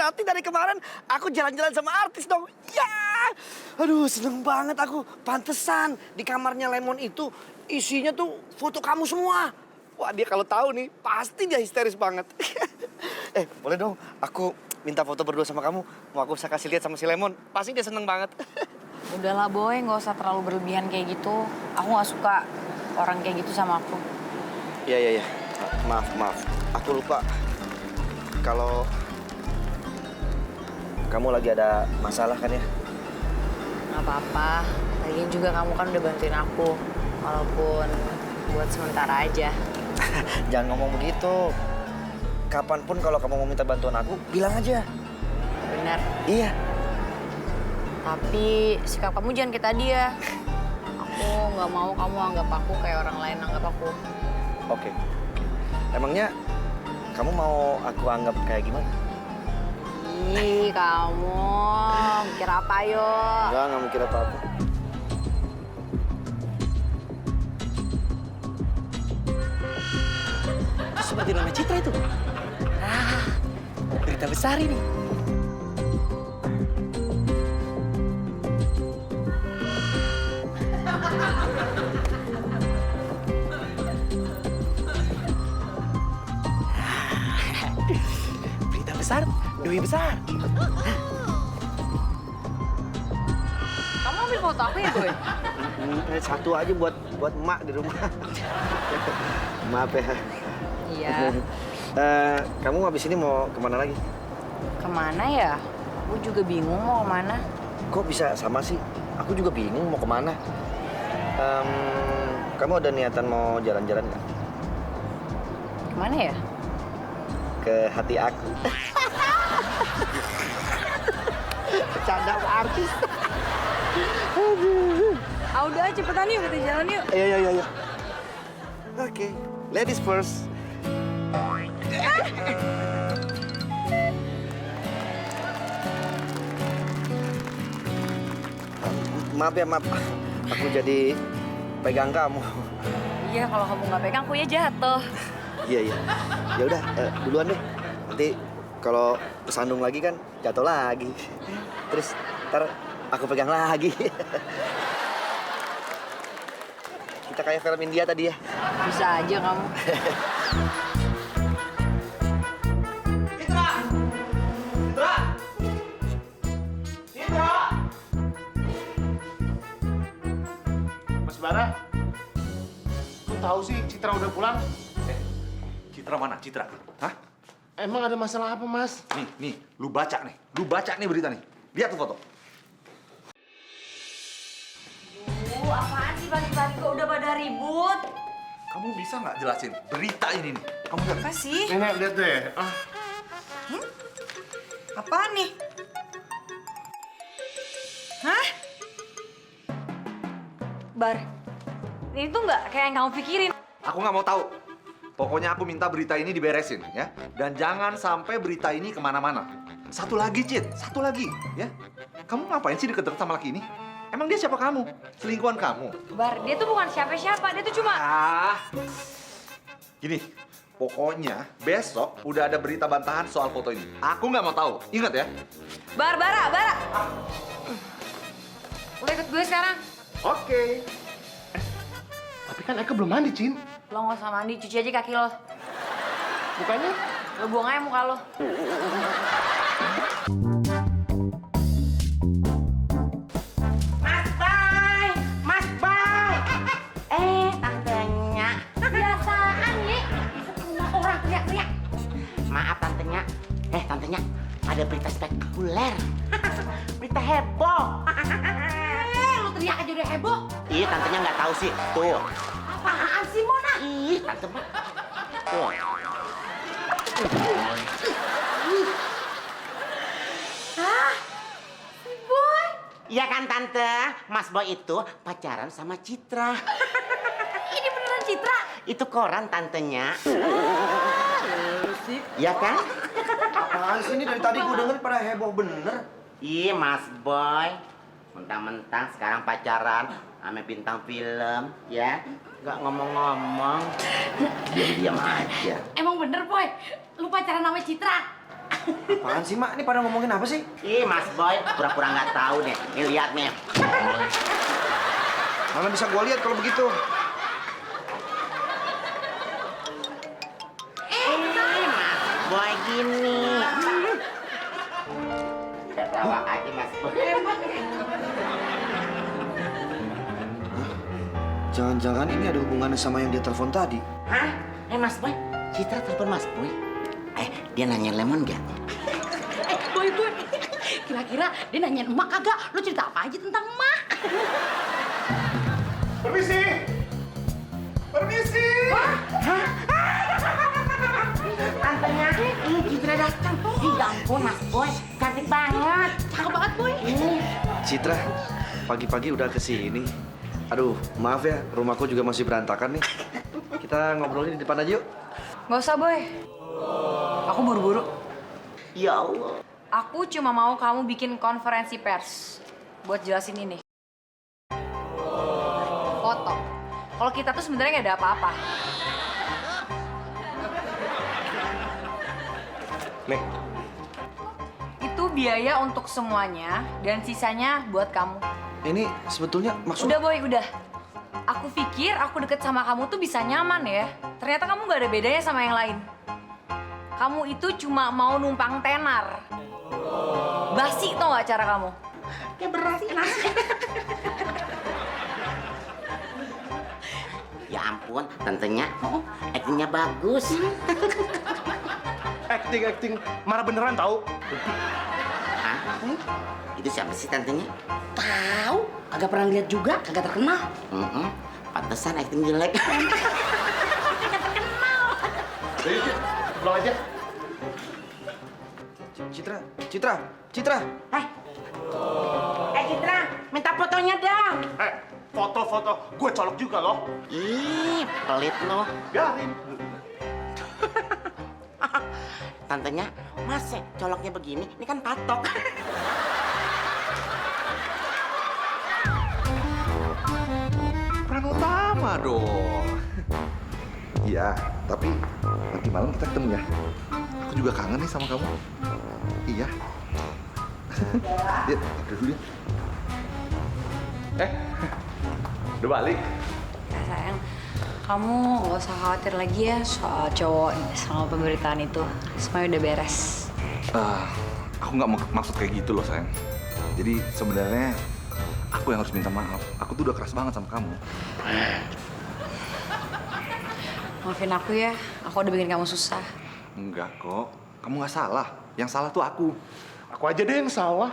berarti dari kemarin aku jalan-jalan sama artis dong. Ya, aduh seneng banget aku. Pantesan di kamarnya Lemon itu isinya tuh foto kamu semua. Wah dia kalau tahu nih pasti dia histeris banget. Boleh dong aku minta foto berdua sama kamu. Mau aku bisa kasih lihat sama si Lemon. Pasti dia seneng banget. Udahlah Boy, nggak usah terlalu berlebihan kayak gitu. Aku nggak suka orang kayak gitu sama aku. Iya. Maaf. Aku lupa kalau kamu lagi ada masalah kan ya? Nggak apa-apa. Lagian juga kamu kan udah bantuin aku. Walaupun buat sementara aja. Jangan ngomong begitu. Kapanpun kalau kamu mau minta bantuan aku, bilang aja. Bener. Iya. Tapi sikap kamu jangan kayak tadi ya. Aku nggak mau kamu anggap aku kayak orang lain anggap aku. Oke. Emangnya kamu mau aku anggap kayak gimana? Ih, kamu mikir apa yo? Nggak mikir apa-apa. Seperti nama Citra itu. Berita besar ini. Berita besar, doi besar. Kamu ambil foto aku ya, Boy? Satu aja buat emak di rumah. Maaf ya. Iya. Kamu habis ini mau kemana lagi? Kemana ya? Aku juga bingung mau kemana. Kok bisa sama sih? Aku juga bingung mau kemana. Kamu ada niatan mau jalan-jalan nggak? Kemana ya? Ke hati aku. Bercanda sama artis. Udah, cepetan yuk, kita jalan yuk. Ayo. Oke, ladies first. Maaf. Aku jadi pegang kamu. Iya, kalau kamu nggak pegang, aku ya jatuh. Iya. Ya udah, duluan deh. Nanti kalau kesandung lagi kan jatuh lagi. Terus ntar aku pegang lagi. Kita kayak film India tadi ya. Bisa aja kamu. Citra! Mas Bara, kok tahu sih Citra udah pulang? Citra mana? Citra? Hah? Emang ada masalah apa, Mas? Nih, lu baca nih. Lu baca nih berita nih. Lihat tuh foto. Apaan sih pagi-pagi kok udah pada ribut? Kamu bisa nggak jelasin berita ini nih? Kamu lihat. Apa sih? Nenek, lihat deh. Apaan nih? Hah? Bar, ini tuh nggak kayak yang kamu pikirin. Aku nggak mau tahu. Pokoknya aku minta berita ini diberesin, ya. Dan jangan sampai berita ini kemana-mana. Satu lagi, Cit. Satu lagi, ya. Kamu ngapain sih deket-deket sama laki ini? Emang dia siapa kamu? Selingkuhan kamu? Bar, dia tuh bukan siapa-siapa. Dia tuh cuma... Gini, pokoknya besok udah ada berita bantahan soal foto ini. Aku nggak mau tahu. Ingat ya. Bara. Udah ikut gue sekarang. Oke. Tapi kan Eka belum mandi, Cin. Lo nggak usah mandi, cuci aja kaki lo. Bukannya? Lo buang aja muka lo. Mas Bay. Tantenya. Biasaan ya, semua orang teriak-teriak. Maaf tantenya. Tantenya, ada berita spektakuler. Berita heboh. Lo teriak aja udah heboh. Iya, tantenya nggak tahu sih. Tuh. Apaan sih, Mona? Ih, tante mah. Tuh. Hah? Si Boy? Iya kan tante, Mas Boy itu pacaran sama Citra. Ini beneran Citra? Itu koran tantenya. Iya kan? Apaan sih ini dari tadi gue denger pada heboh bener. Iya Mas Boy, mentang-mentang sekarang pacaran sama bintang film, ya nggak ngomong-ngomong, diam-diam aja. Emang bener, Boy? Lu pacaran sama Citra? Apaan sih, Mak? Ini pada ngomongin apa sih? Ih, Mas Boy, pura-pura nggak tahu deh. Nih, lihat nih. Mana bisa gua lihat kalau begitu? Mas Boy gini. Ketawa aja, Mas Boy. Jangan-jangan ini ada hubungannya sama yang dia telepon tadi. Hah? Mas Boy, Citra telepon Mas Boy. Dia nanya Lemon nggak? Boy, kira-kira dia nanyain emak kagak? Lu cerita apa aja tentang emak? Permisi! Permisi! Tantenya, ini Citra datang. Ya ampun, Mas Boy, cantik banget. Cakep banget, Boy. Citra, pagi-pagi udah kesini. Aduh, maaf ya, rumahku juga masih berantakan nih. Kita ngobrolin di depan aja yuk. Nggak usah, Boy. Aku buru-buru. Ya Allah. Aku cuma mau kamu bikin konferensi pers buat jelasin ini. Foto. Kalau kita tuh sebenarnya nggak ada apa-apa. Nih, Itu biaya untuk semuanya dan sisanya buat kamu. Ini sebetulnya maksud... Udah, Boy, udah. Aku pikir aku deket sama kamu tuh bisa nyaman ya. Ternyata kamu nggak ada bedanya sama yang lain. Kamu itu cuma mau numpang tenar. Basi tau gak cara kamu? Kayak beras nasi. Ya ampun, tantenya, aktingnya bagus. acting marah beneran tahu. Hah? Itu siapa sih tantenya? Tahu? Kagak pernah lihat juga, kagak terkenal. Pantesan akting jelek. Jadi, pulang aja. Citra. Citra, minta fotonya dong. Foto-foto. Gue colok juga loh. Ih, pelit lo. Biarin. Tantenya, mas coloknya begini, ini kan patok. Peran utama dong. Iya, tapi nanti malam kita ketemu ya. Aku juga kangen nih sama kamu. Iya. Ya, udah dulu ya. Udah balik. Ya, sayang, kamu gak usah khawatir lagi ya soal cowok sama pemberitaan itu. Semuanya udah beres. Aku nggak maksud kayak gitu loh sayang. Jadi sebenarnya aku yang harus minta maaf. Aku tuh udah keras banget sama kamu. Maafin aku ya, aku udah bikin kamu susah. Enggak kok, kamu nggak salah. Yang salah tuh aku. Aku aja deh yang salah.